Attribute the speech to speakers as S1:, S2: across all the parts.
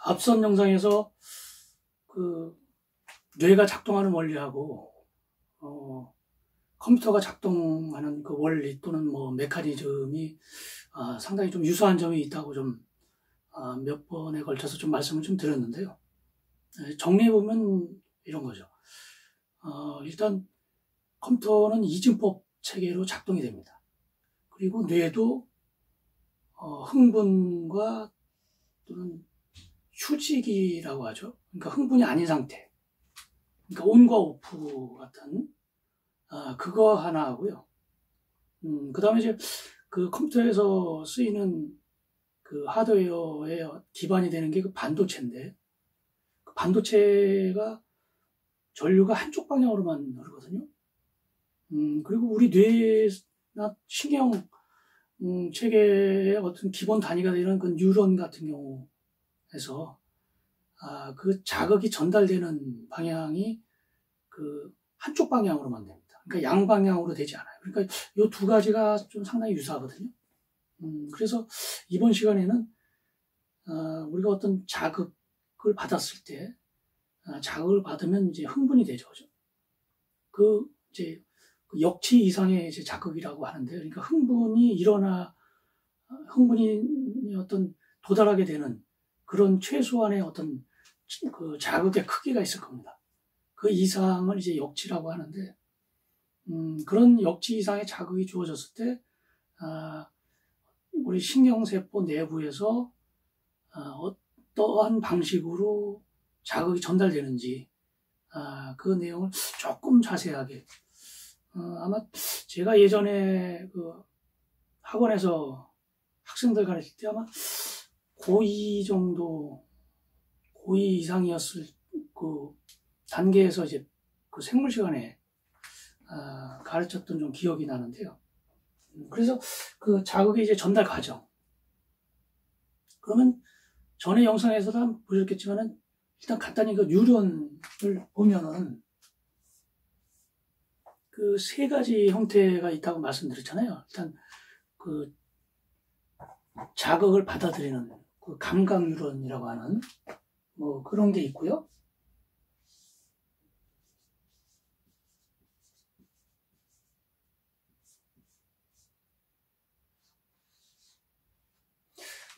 S1: 앞선 영상에서 그 뇌가 작동하는 원리하고 컴퓨터가 작동하는 그 원리 또는 뭐 메커니즘이 상당히 좀 유사한 점이 있다고 좀 몇 번에 걸쳐서 좀 말씀을 좀 드렸는데요. 정리해보면 이런 거죠. 일단 컴퓨터는 이진법 체계로 작동이 됩니다. 그리고 뇌도 흥분과 또는 휴직이라고 하죠. 그러니까 흥분이 아닌 상태. 그러니까 온과 오프 같은 그거 하나 하고요. 그 다음에 이제 그 컴퓨터에서 쓰이는 그 하드웨어의 기반이 되는 게 그 반도체인데, 그 반도체가 전류가 한쪽 방향으로만 흐르거든요. 그리고 우리 뇌나 신경 체계의 어떤 기본 단위가 되는 그 뉴런 같은 경우에서 그 자극이 전달되는 방향이 그 한쪽 방향으로만 됩니다. 그러니까 양방향으로 되지 않아요. 그러니까 이 두 가지가 좀 상당히 유사하거든요. 그래서 이번 시간에는 우리가 어떤 자극을 받았을 때 자극을 받으면 이제 흥분이 되죠. 그죠? 이제 그 역치 이상의 이제 자극이라고 하는데, 그러니까 흥분이 어떤 도달하게 되는 그런 최소한의 어떤 그 자극의 크기가 있을 겁니다. 그 이상을 이제 역치라고 하는데, 그런 역치 이상의 자극이 주어졌을 때, 우리 신경세포 내부에서 어떠한 방식으로 자극이 전달되는지, 그 내용을 조금 자세하게, 아마 제가 예전에 그 학원에서 학생들 가르칠 때 아마 고2 이상이었을 그 단계에서 이제 그 생물 시간에 가르쳤던 좀 기억이 나는데요. 그래서 그 자극의 이제 전달 과정. 그러면 전에 영상에서도 한번 보셨겠지만은 일단 간단히 그 뉴런을 보면은 그 세 가지 형태가 있다고 말씀드렸잖아요. 일단 그 자극을 받아들이는 그 감각 뉴런이라고 하는 뭐 그런 게 있고요.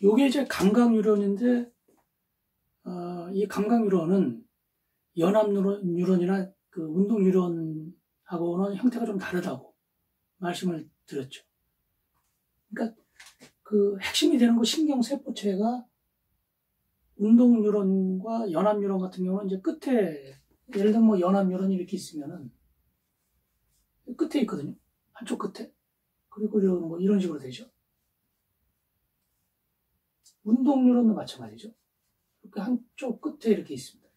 S1: 요게 이제 감각 뉴런인데, 이 감각 뉴런은 연합 뉴런이나 그 운동 뉴런하고는 형태가 좀 다르다고 말씀을 드렸죠. 그러니까 그 핵심이 되는 거 신경세포체가 운동 뉴런과 연합 뉴런 같은 경우는 이제 끝에, 예를 들면 뭐 연합 뉴런이 이렇게 있으면은 끝에 있거든요. 한쪽 끝에. 그리고 뭐 이런 식으로 되죠. 운동 뉴런도 마찬가지죠. 이렇게 한쪽 끝에 이렇게 있습니다.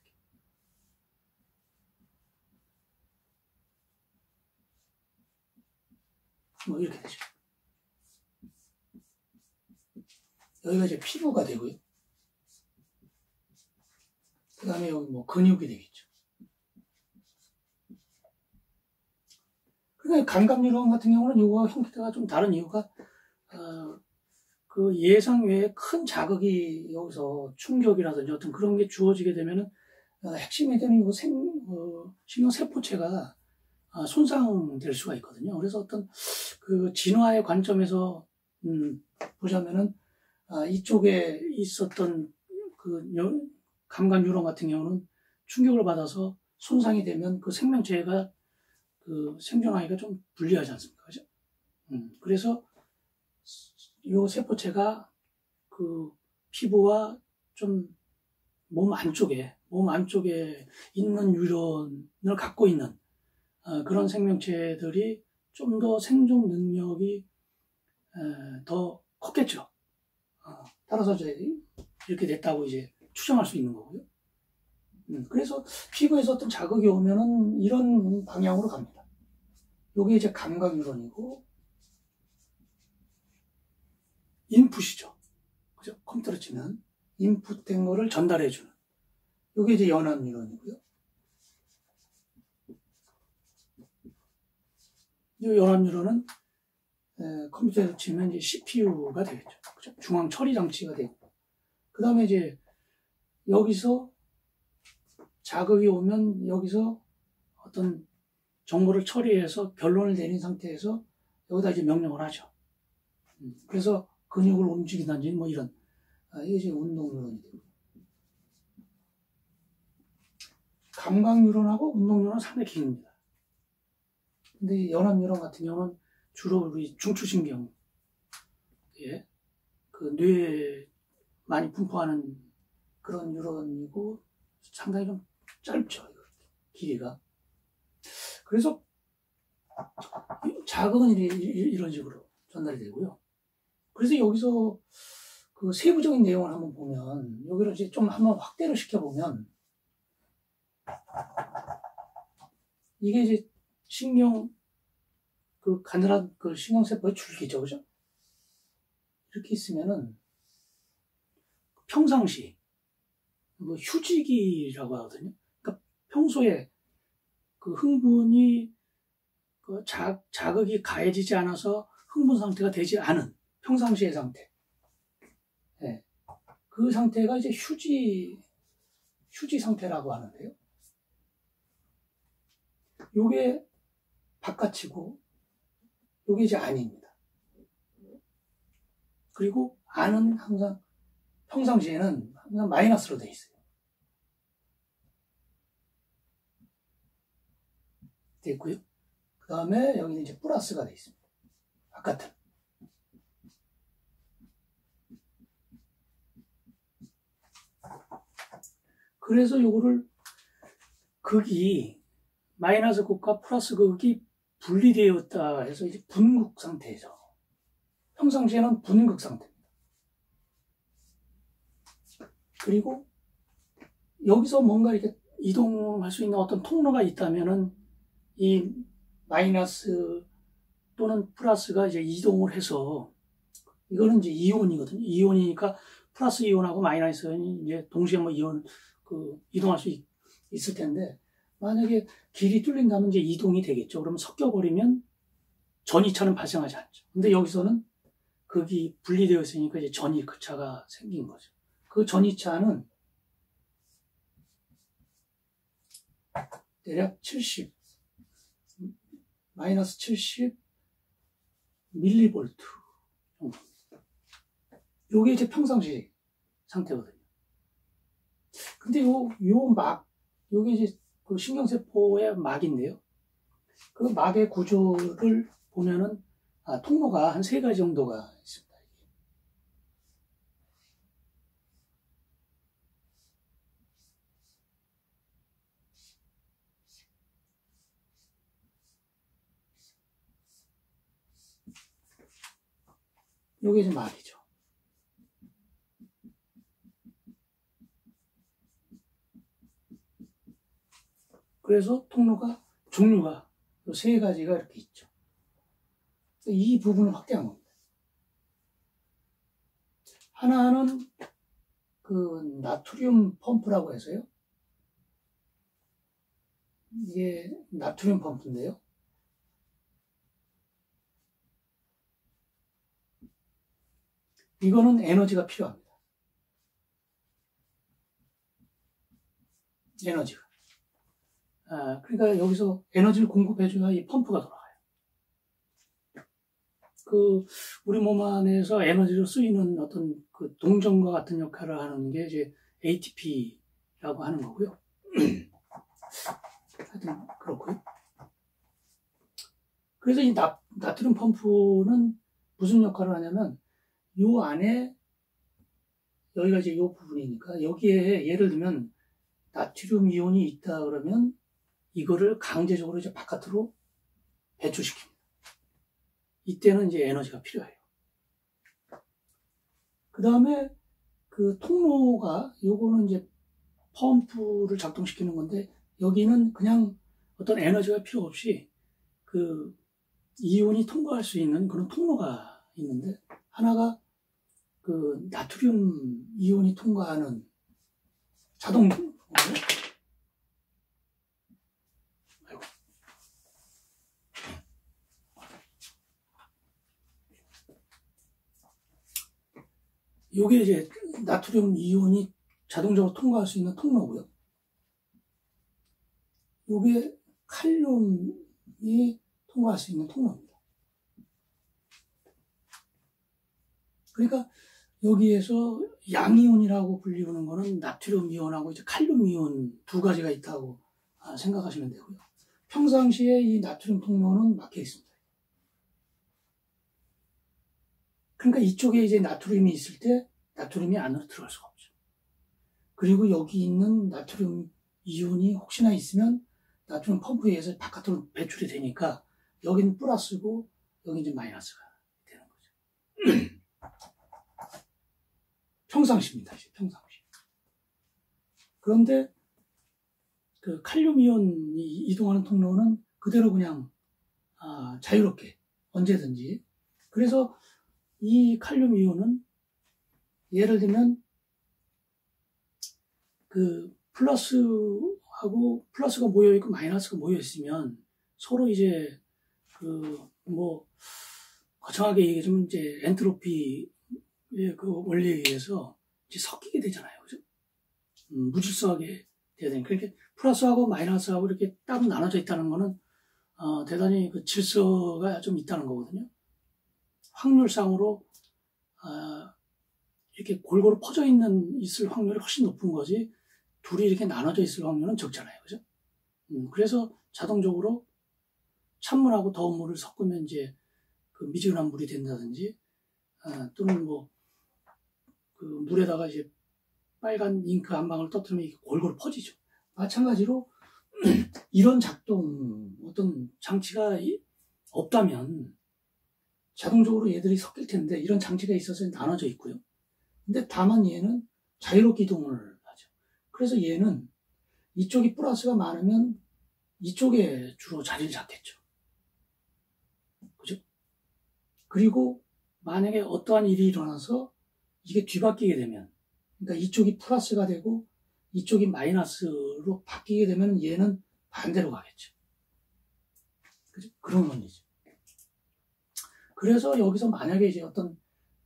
S1: 뭐 이렇게 되죠. 여기가 이제 피부가 되고요. 그 다음에 여기 뭐 근육이 되겠죠. 그러니까 감각 뉴런 같은 경우는 이거와 형태가 좀 다른 이유가 그 예상 외에 큰 자극이 여기서 충격이라든지 어떤 그런 게 주어지게 되면은 핵심이 되는 이 신경세포체가 손상될 수가 있거든요. 그래서 어떤 그 진화의 관점에서 보자면은 이쪽에 있었던 그 감각 뉴런 같은 경우는 충격을 받아서 손상이 되면 그 생명체가 그 생존하기가 좀 불리하지 않습니까? 그죠? 그래서 이 세포체가 그 피부와 좀 몸 안쪽에 있는 뉴런을 갖고 있는 그런 생명체들이 좀 더 생존 능력이 더 컸겠죠. 따라서 이렇게 됐다고 이제 추정할 수 있는 거고요. 그래서 피부에서 어떤 자극이 오면은 이런 방향으로 갑니다. 요게 이제 감각 뉴런이고, 인풋이죠. 그죠? 컴퓨터로 치면 인풋된 거를 전달해주는. 요게 이제 연합 뉴런이고요. 이 연합 뉴런은 컴퓨터에서 치면 이제 CPU가 되겠죠. 그죠? 중앙 처리 장치가 되고. 그 다음에 이제 여기서 자극이 오면 여기서 어떤 정보를 처리해서 결론을 내린 상태에서 여기다 이제 명령을 하죠. 그래서 근육을 움직이든지 뭐 이런, 이게 이제 운동뉴런이 되고. 감각뉴런하고 운동뉴런은 상당히 깁니다. 근데 연합뉴런 같은 경우는 주로 우리 중추신경, 예, 그 뇌에 많이 분포하는 그런 뉴런이고 상당히 좀 짧죠, 길이가. 그래서 자극은 이런 식으로 전달이 되고요. 그래서 여기서 그 세부적인 내용을 한번 보면, 여기를 이제 좀 한번 확대를 시켜보면, 이게 이제 그 가늘한 그 신경세포의 줄기죠, 그죠? 이렇게 있으면은, 평상시, 뭐 휴지기라고 하거든요. 그러니까 평소에 그 흥분이, 그 자극이 가해지지 않아서 흥분 상태가 되지 않은 평상시의 상태. 네. 그 상태가 이제 휴지 상태라고 하는데요. 요게 바깥이고, 요게 이제 안입니다. 그리고 안은 항상, 평상시에는 항상 마이너스로 되어 있어요. 되어 있고요. 그 다음에 여기는 이제 플러스가 되어 있습니다. 바깥은. 그래서 요거를 극이, 마이너스 극과 플러스 극이 분리되었다 해서 이제 분극 상태죠. 평상시에는 분극 상태입니다. 그리고 여기서 뭔가 이렇게 이동할 수 있는 어떤 통로가 있다면은 이 마이너스 또는 플러스가 이제 이동을 해서, 이거는 이제 이온이거든요. 이온이니까 플러스 이온하고 마이너스 이온이 이제 동시에 뭐 이동할 수 있을 텐데, 만약에 길이 뚫린다면 이제 이동이 되겠죠. 그러면 섞여버리면 전이차는 발생하지 않죠. 근데 여기서는 극이 분리되어 있으니까 이제 전이차가 생긴 거죠. 그 전이차는 대략 70, 마이너스 70 밀리볼트 정도입니다. 요게 이제 평상시 상태거든요. 근데 요게 이제 그 신경세포의 막인데요. 그 막의 구조를 보면은, 통로가 한 3가지 정도가 있습니다. 요게 이제 막이죠. 그래서 종류가 요 3가지가 이렇게 있죠. 이 부분을 확대한 겁니다. 하나는 그 나트륨 펌프라고 해서요. 이게 나트륨 펌프인데요. 이거는 에너지가 필요합니다. 에너지가. 그러니까 여기서 에너지를 공급해줘야 이 펌프가 돌아가요. 우리 몸 안에서 에너지로 쓰이는 어떤 그 동전과 같은 역할을 하는 게 이제 ATP라고 하는 거고요. 하여튼, 그렇고요. 그래서 이 나트륨 펌프는 무슨 역할을 하냐면, 요 안에, 여기가 이제 요 부분이니까, 여기에 예를 들면, 나트륨 이온이 있다 그러면, 이거를 강제적으로 이제 바깥으로 배출시킵니다. 이때는 이제 에너지가 필요해요. 그 다음에 그 통로가, 요거는 이제 펌프를 작동시키는 건데, 여기는 그냥 어떤 에너지가 필요 없이 그 이온이 통과할 수 있는 그런 통로가 있는데, 하나가 그 나트륨 이온이 통과하는 자동, 요게 이제 나트륨 이온이 자동적으로 통과할 수 있는 통로고요. 이게 칼륨이 통과할 수 있는 통로입니다. 그러니까 여기에서 양이온이라고 불리우는 거는 나트륨 이온하고 이제 칼륨 이온 두 가지가 있다고 생각하시면 되고요. 평상시에 이 나트륨 통로는 막혀 있습니다. 그러니까 이쪽에 이제 나트륨이 있을 때 나트륨이 안으로 들어갈 수가 없죠. 그리고 여기 있는 나트륨 이온이 혹시나 있으면 나트륨 펌프에 의해서 바깥으로 배출이 되니까 여기는 플러스고 여기 이제 마이너스가 되는 거죠. 평상시입니다. 이제 평상시. 그런데 그 칼륨 이온이 이동하는 통로는 그대로 그냥 자유롭게 언제든지. 그래서 이 칼륨 이온은 예를 들면 그 플러스하고 플러스가 모여 있고 마이너스가 모여 있으면 서로 이제 그 뭐 거창하게 얘기하자면 이제 엔트로피의 그 원리에 의해서 이제 섞이게 되잖아요, 그죠? 무질서하게 돼야 되니까. 그러니까 플러스하고 마이너스하고 이렇게 따로 나눠져 있다는 거는 대단히 그 질서가 좀 있다는 거거든요. 확률상으로 이렇게 골고루 퍼져 있을 확률이 훨씬 높은 거지, 둘이 이렇게 나눠져 있을 확률은 적잖아요, 그죠? 그래서 자동적으로 찬물하고 더운 물을 섞으면 이제 그 미지근한 물이 된다든지, 또는 뭐 그 물에다가 이제 빨간 잉크 한 방울 떠뜨리면 이게 골고루 퍼지죠. 마찬가지로 이런 작동, 어떤 장치가 없다면 자동적으로 얘들이 섞일 텐데, 이런 장치가 있어서 나눠져 있고요. 근데 다만 얘는 자유롭게 이동을 하죠. 그래서 얘는 이쪽이 플러스가 많으면 이쪽에 주로 자리를 잡겠죠. 그죠? 그리고 만약에 어떠한 일이 일어나서 이게 뒤바뀌게 되면, 그러니까 이쪽이 플러스가 되고 이쪽이 마이너스로 바뀌게 되면 얘는 반대로 가겠죠. 그죠? 그런 원리죠. 그래서 여기서 만약에 이제 어떤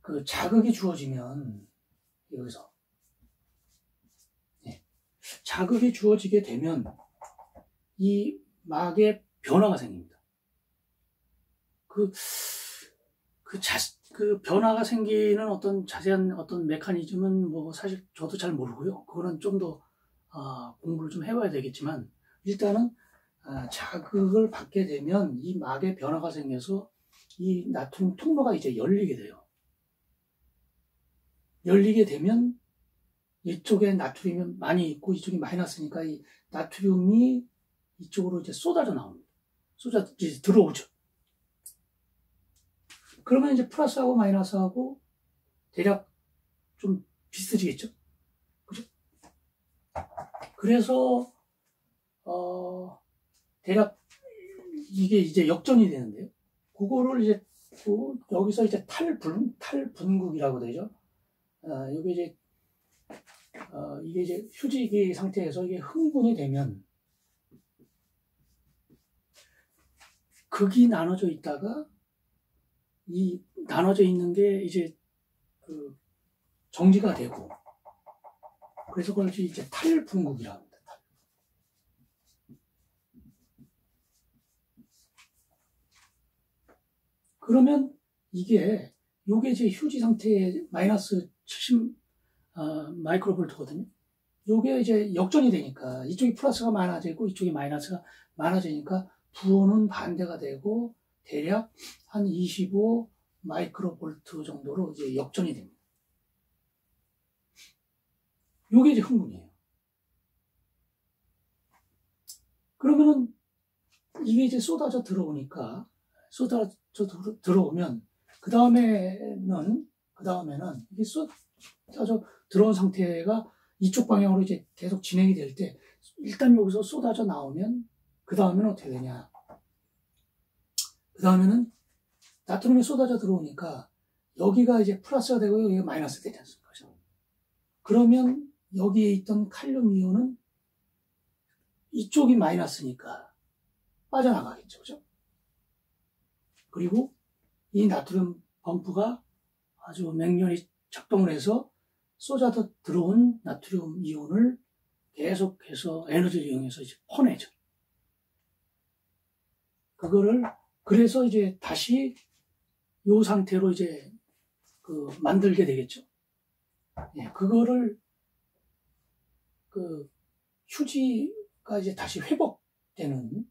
S1: 그 자극이 주어지면, 여기서 자극이 주어지게 되면 이 막에 변화가 생깁니다. 그 변화가 생기는 어떤 자세한 어떤 메커니즘은 뭐 사실 저도 잘 모르고요. 그거는 좀 더 공부를 좀 해봐야 되겠지만, 일단은 자극을 받게 되면 이 막에 변화가 생겨서 이 나트륨 통로가 이제 열리게 돼요. 열리게 되면 이쪽에 나트륨이 많이 있고 이쪽이 마이너스니까 이 나트륨이 이쪽으로 이제 쏟아져 나옵니다. 쏟아져 들어오죠. 그러면 이제 플러스하고 마이너스하고 대략 좀 비슷해지겠죠? 그죠? 그래서, 대략 이게 이제 역전이 되는데요. 그거를 이제, 여기서 이제 탈분국이라고 되죠. 이게 이제 휴지기 상태에서 이게 흥분이 되면 극이 나눠져 있다가 이 나눠져 있는 게 이제 그 정지가 되고, 그래서 그걸 이제 탈분국이라고 합니다. 그러면 요게 이제 휴지 상태에 마이너스 70 마이크로볼트거든요. 요게 이제 역전이 되니까 이쪽이 플러스가 많아지고 이쪽이 마이너스가 많아지니까 부호는 반대가 되고 대략 한 25 마이크로볼트 정도로 이제 역전이 됩니다. 요게 이제 흥분이에요. 그러면은 이게 이제 쏟아져 들어오니까, 쏟아져 들어오면 그 다음에는 이게 쏟아져 들어온 상태가 이쪽 방향으로 이제 계속 진행이 될 때, 일단 여기서 쏟아져 나오면 그 다음에는 어떻게 되냐? 그 다음에는 나트륨이 쏟아져 들어오니까 여기가 이제 플러스가 되고 여기가 마이너스 되지 않습니까? 그러면 여기에 있던 칼륨 이온은 이쪽이 마이너스니까 빠져나가겠죠. 그죠? 그리고 이 나트륨 펌프가 아주 맹렬히 작동을 해서 쏟아져 들어온 나트륨 이온을 계속해서 에너지를 이용해서 이제 퍼내죠. 그거를 그래서 이제 다시 요 상태로 이제 만들게 되겠죠. 예, 그거를 휴지가 이제 다시 회복되는,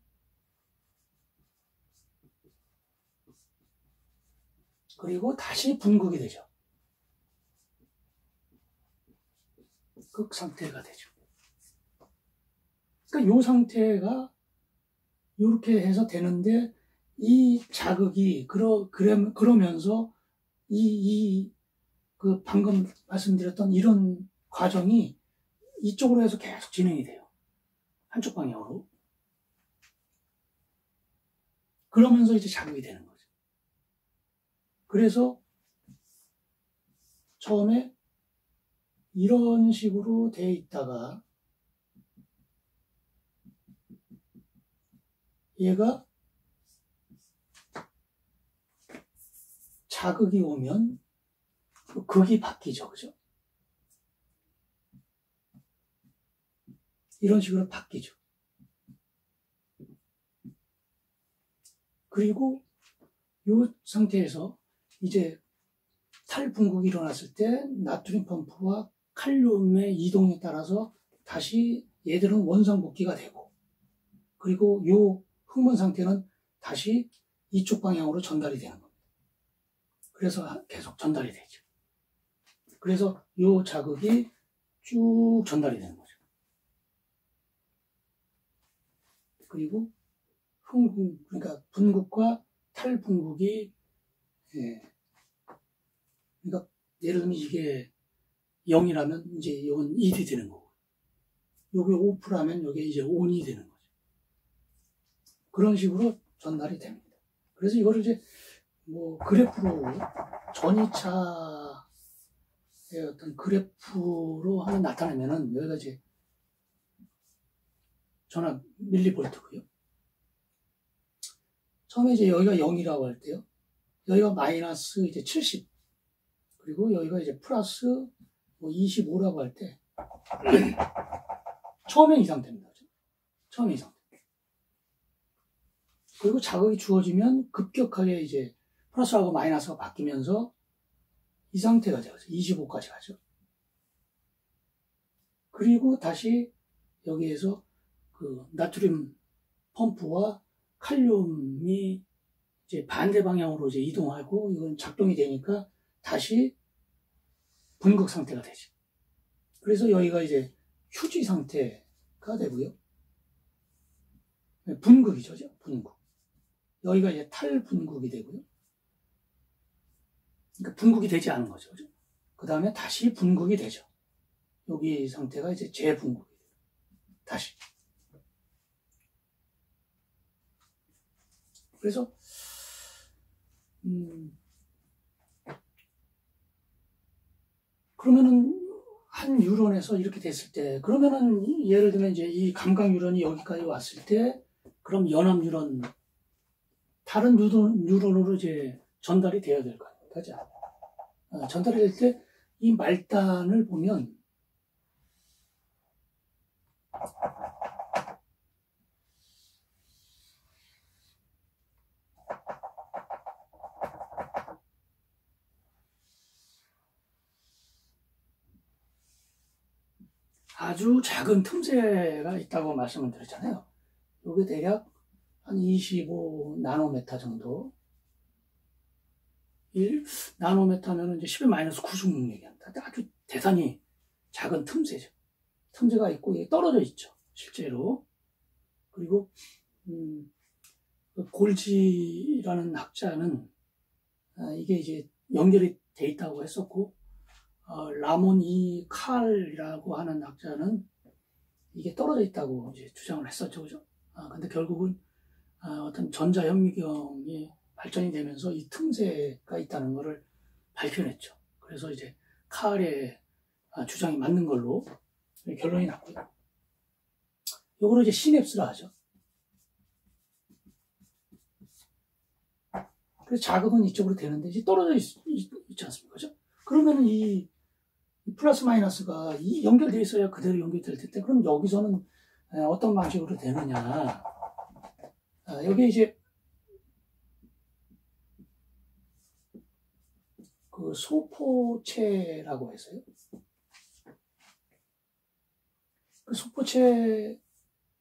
S1: 그리고 다시 분극이 되죠. 극 상태가 되죠. 그러니까 요 상태가 이렇게 해서 되는데, 이 자극이 그러면서 방금 말씀드렸던 이런 과정이 이쪽으로 해서 계속 진행이 돼요. 한쪽 방향으로. 그러면서 이제 자극이 되는 거죠. 그래서 처음에 이런 식으로 돼 있다가 얘가 자극이 오면 극이 바뀌죠. 그죠? 이런 식으로 바뀌죠. 그리고 이 상태에서 이제 탈분극이 일어났을 때 나트륨 펌프와 칼륨의 이동에 따라서 다시 얘들은 원상복귀가 되고, 그리고 이 흥분 상태는 다시 이쪽 방향으로 전달이 되는 겁니다. 그래서 계속 전달이 되죠. 그래서 이 자극이 쭉 전달이 되는 거죠. 그리고 그러니까 분극과 탈분극이, 그러니까 예를 들면 이게 0이라면 이제 이건 1이 되는 거고, 요게 5%라면 요게 이제 5이 되는 거죠. 그런 식으로 전달이 됩니다. 그래서 이거를 이제 그래프로, 전이차의 어떤 그래프로 하나 나타내면은, 여기가 이제 전압 밀리볼트고요. 처음에 이제 여기가 0이라고 할 때요. 여기가 마이너스 이제 70. 그리고 여기가 이제 플러스 25라고 할 때, 처음엔 이 상태입니다. 처음에 이 상태. 그리고 자극이 주어지면 급격하게 이제 플러스하고 마이너스가 바뀌면서 이 상태가 되죠. 25까지 가죠. 그리고 다시 여기에서 나트륨 펌프와 칼륨이 이제 반대 방향으로 이제 이동하고, 이건 작동이 되니까 다시 분극 상태가 되죠. 그래서 여기가 이제 휴지 상태가 되고요. 분극이죠, 분극. 여기가 이제 탈분극이 되고요. 그러니까 분극이 되지 않은 거죠. 그 다음에 다시 분극이 되죠. 여기 상태가 이제 재분극이 돼요. 다시. 그래서, 그러면은, 한 뉴런에서 이렇게 됐을 때, 그러면은, 예를 들면 이제 이 감각 뉴런이 여기까지 왔을 때, 그럼 연합 뉴런, 다른 뉴런으로 이제 전달이 되어야 될 거 아닙니까? 그죠? 전달이 될 때, 이 말단을 보면, 아주 작은 틈새가 있다고 말씀을 드렸잖아요. 이게 대략 한 25 나노메타 정도. 1 나노메타면 이제 10의 마이너스 96 얘기합니다. 아주 대단히 작은 틈새죠. 틈새가 있고 이게 떨어져 있죠. 실제로. 그리고 골지라는 학자는 이게 이제 연결이 돼 있다고 했었고, 라몬 이 칼이라고 하는 학자는 이게 떨어져 있다고 이제 주장을 했었죠. 그죠? 근데 결국은 어떤 전자현미경이 발전이 되면서 이 틈새가 있다는 것을 밝혀냈죠. 그래서 이제 칼의 주장이 맞는 걸로 결론이 났고요. 이거를 이제 시냅스라 하죠. 그래서 자극은 이쪽으로 되는데 이제 떨어져 있지 않습니까? 그죠? 그러면은 이 이 플러스 마이너스가 연결되어 있어야 그대로 연결될 텐데, 그럼 여기서는 어떤 방식으로 되느냐. 여기 이제 그 소포체라고 해서요. 그 소포체는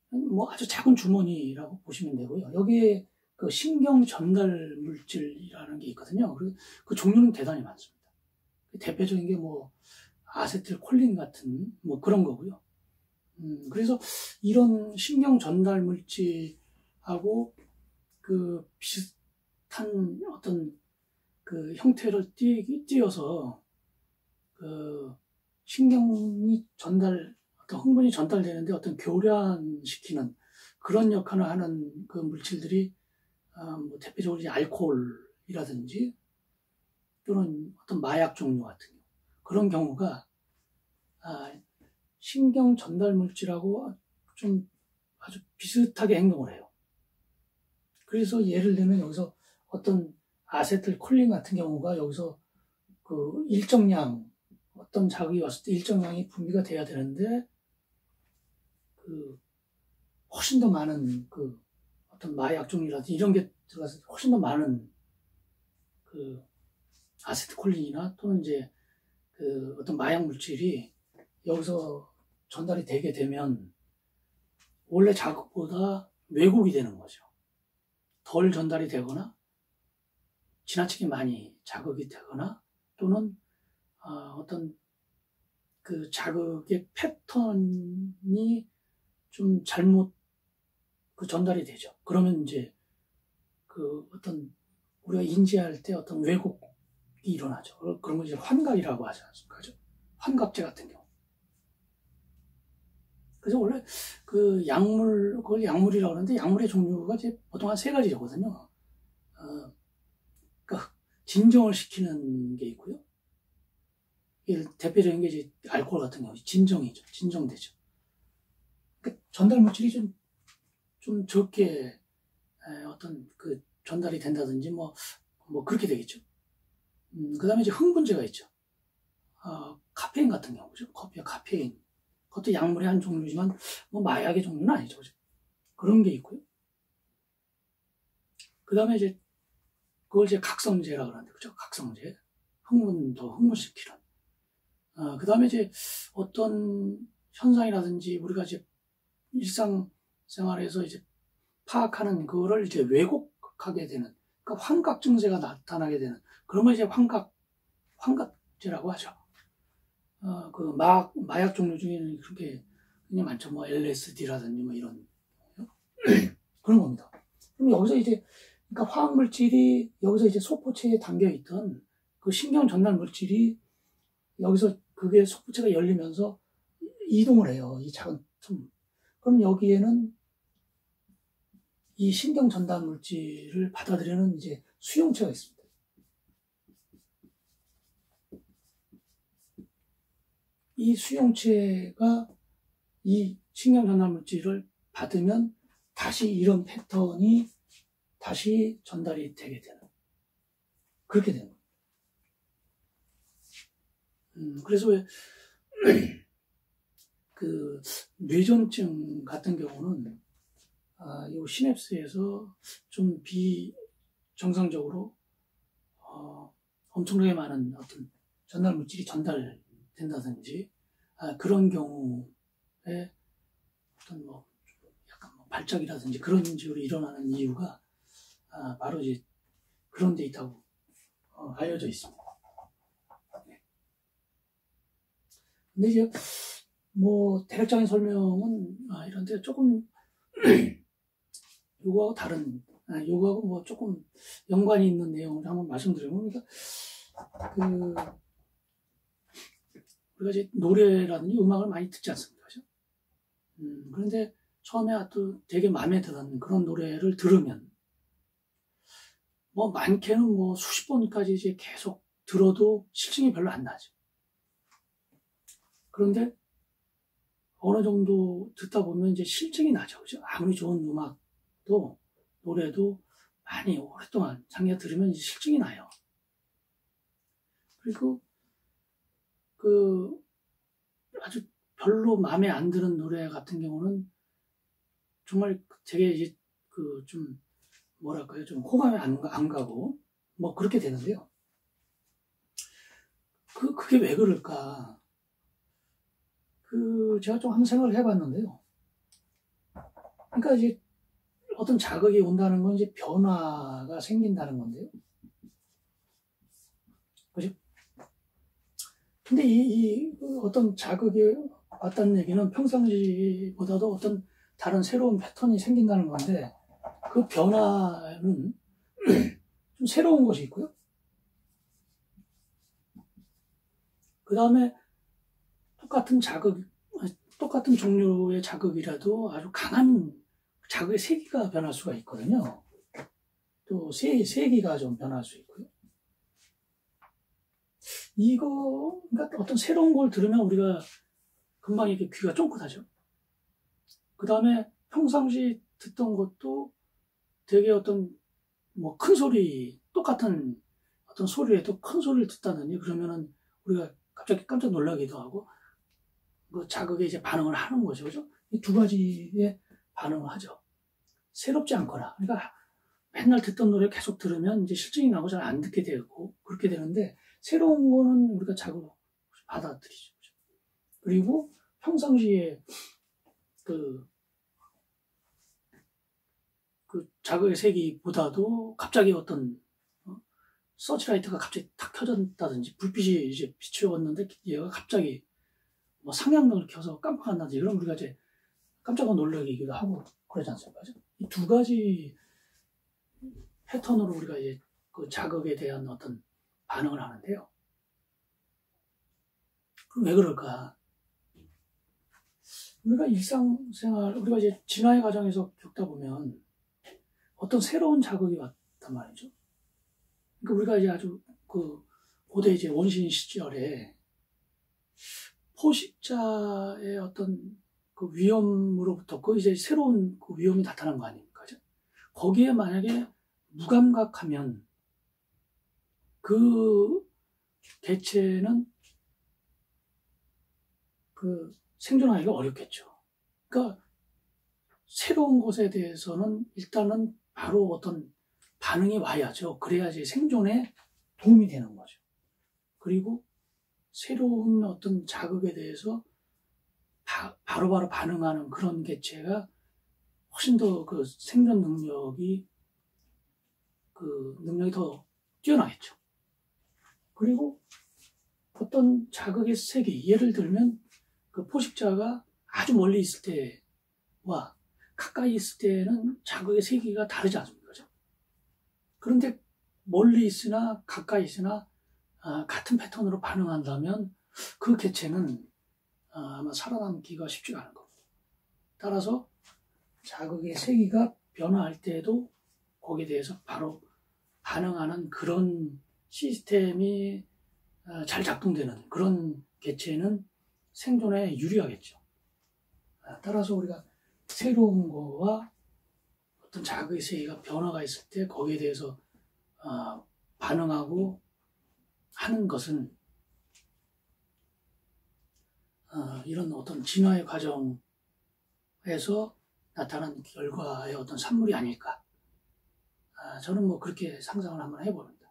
S1: 뭐 아주 작은 주머니라고 보시면 되고요. 여기에 그 신경 전달 물질이라는 게 있거든요. 그 종류는 대단히 많습니다. 대표적인 게 뭐 아세틸콜린 같은 뭐 그런 거고요. 그래서 이런 신경 전달 물질하고 그 비슷한 어떤 그 형태를 띄어서 그 신경이 어떤 흥분이 전달되는데 어떤 교란시키는 그런 역할을 하는 그 물질들이 뭐 대표적으로 이제 알코올이라든지 또는 어떤 마약 종류 같은 경우, 그런 경우가 신경 전달 물질하고 좀 아주 비슷하게 행동을 해요. 그래서 예를 들면 여기서 어떤 아세틸콜린 같은 경우가 여기서 그 일정량, 어떤 자극이 왔을 때 일정량이 분비가 돼야 되는데 그 훨씬 더 많은 그 어떤 마약 종류라든지 이런 게 들어가서 훨씬 더 많은 그 아세틸콜린이나 또는 이제 그 어떤 마약 물질이 여기서 전달이 되게 되면 원래 자극보다 왜곡이 되는 거죠. 덜 전달이 되거나 지나치게 많이 자극이 되거나 또는 어떤 그 자극의 패턴이 좀 잘못 그 전달이 되죠. 그러면 이제 그 어떤 우리가 인지할 때 어떤 왜곡이 일어나죠. 그런 걸 이제 환각이라고 하지 않습니까? 환각제 같은 경우. 그래서 원래 그 약물, 그걸 약물이라고 하는데 약물의 종류가 이제 보통 한 3가지거든요. 그러니까 진정을 시키는 게 있고요. 대표적인 게 이제 알코올 같은 경우 진정이죠. 진정되죠. 그러니까 전달 물질이 좀 적게 어떤 그 전달이 된다든지 뭐 그렇게 되겠죠. 그 다음에 이제 흥분제가 있죠. 카페인 같은 경우죠. 커피와 카페인. 그것도 약물의 한 종류지만 뭐 마약의 종류는 아니죠. 그죠? 그런 게 있고요. 그 다음에 이제 그걸 이제 각성제라고 하는데, 그죠? 각성제. 더 흥분시키는. 그 다음에 이제 어떤 현상이라든지 우리가 이제 일상생활에서 이제 파악하는 그거를 이제 왜곡하게 되는, 그러니까 환각 증세가 나타나게 되는, 그러면 이제 환각제라고 하죠. 그 마약 종류 중에는 그렇게 굉장히 많죠. 뭐 LSD라든지 뭐 이런 그런 겁니다. 그럼 여기서 이제 그러니까 화학 물질이 여기서 이제 소포체에 담겨 있던 그 신경 전달 물질이 여기서 그게 소포체가 열리면서 이동을 해요. 이 작은 틈. 그럼 여기에는 이 신경 전달 물질을 받아들이는 이제 수용체가 있습니다. 이 수용체가 이 신경 전달 물질을 받으면 다시 이런 패턴이 다시 전달이 되게 되는, 그렇게 되는 거예요. 그래서 왜 그 뇌전증 같은 경우는 이 시냅스에서 좀 비정상적으로 엄청나게 많은 어떤 전달 물질이 전달된다든지 그런 경우에 어떤 뭐 약간 뭐 발작이라든지 그런 식으로 일어나는 이유가 바로 이제 그런 데 있다고 알려져 있습니다. 네. 근데 이제 뭐 대략적인 설명은 이런데 조금 요거하고 다른 요거하고 뭐 조금 연관이 있는 내용을 한번 말씀드리면, 그러니까 우리가 이제 노래라든지 음악을 많이 듣지 않습니까? 그죠? 그런데 처음에 또 되게 마음에 드는 그런 노래를 들으면 뭐 많게는 뭐 수십 번까지 이제 계속 들어도 실증이 별로 안 나죠. 그런데 어느 정도 듣다 보면 이제 실증이 나죠. 그죠? 아무리 좋은 음악도 노래도 많이 오랫동안 장기가 들으면 이제 실증이 나요. 그리고 그 아주 별로 마음에 안 드는 노래 같은 경우는 정말 되게 이제 그 좀 뭐랄까요, 좀 호감이 안 가고 뭐 그렇게 되는데요. 그게 왜 그럴까? 제가 좀 한번 생각을 해봤는데요. 그러니까 이제 어떤 자극이 온다는 건 이제 변화가 생긴다는 건데요. 그죠? 근데 어떤 자극이 왔다는 얘기는 평상시보다도 어떤 다른 새로운 패턴이 생긴다는 건데, 그 변화는 좀 새로운 것이 있고요. 그 다음에 똑같은 종류의 자극이라도 아주 강한 자극의 세기가 변할 수가 있거든요. 또 세기가 좀 변할 수 있고요. 그러니까 어떤 새로운 걸 들으면 우리가 금방 이렇게 귀가 쫑긋하죠. 그 다음에 평상시 듣던 것도 되게 어떤 뭐 큰 소리, 똑같은 어떤 소리에도 큰 소리를 듣다든지 그러면은 우리가 갑자기 깜짝 놀라기도 하고 그 자극에 이제 반응을 하는 거죠. 그죠? 이 두 가지의 반응을 하죠. 새롭지 않거나. 그러니까 맨날 듣던 노래 계속 들으면 이제 실증이 나고 잘 안 듣게 되고 그렇게 되는데, 새로운 거는 우리가 자극을 받아들이죠. 그리고 평상시에 그 자극의 세기보다도 갑자기 어떤 서치라이트가 갑자기 탁 켜졌다든지 불빛이 이제 비추었는데 얘가 갑자기 뭐 상향등을 켜서 깜빡한다든지, 그럼 우리가 이제 깜짝 놀라기도 하고 그러지 않습니까? 이 두 가지 패턴으로 우리가 이제 그 자극에 대한 어떤 반응을 하는데요. 그럼 왜 그럴까? 우리가 일상생활, 우리가 이제 진화의 과정에서 겪다 보면 어떤 새로운 자극이 왔단 말이죠. 그러니까 우리가 이제 아주 고대 이제 원신 시절에 포식자의 어떤 그 위험으로부터 이제 새로운 그 위험이 나타난 거 아닙니까? 거기에 만약에 무감각하면 그 개체는 생존하기가 어렵겠죠. 그러니까 새로운 것에 대해서는 일단은 바로 어떤 반응이 와야죠. 그래야지 생존에 도움이 되는 거죠. 그리고 새로운 어떤 자극에 대해서 바로바로 반응하는 그런 개체가 훨씬 더 생존 능력이 더 뛰어나겠죠. 그리고 어떤 자극의 세기, 예를 들면 그 포식자가 아주 멀리 있을 때와 가까이 있을 때는 자극의 세기가 다르지 않습니까? 그런데 멀리 있으나 가까이 있으나 같은 패턴으로 반응한다면 그 개체는 아마 살아남기가 쉽지가 않을 겁니다. 따라서 자극의 세기가 변화할 때에도 거기에 대해서 바로 반응하는 그런 시스템이 잘 작동되는 그런 개체는 생존에 유리하겠죠. 따라서 우리가 새로운 거와 어떤 자극의 세기가 변화가 있을 때 거기에 대해서 반응하고 하는 것은 이런 어떤 진화의 과정에서 나타난 결과의 어떤 산물이 아닐까. 저는 뭐 그렇게 상상을 한번 해봅니다.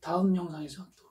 S1: 다음 영상에서 또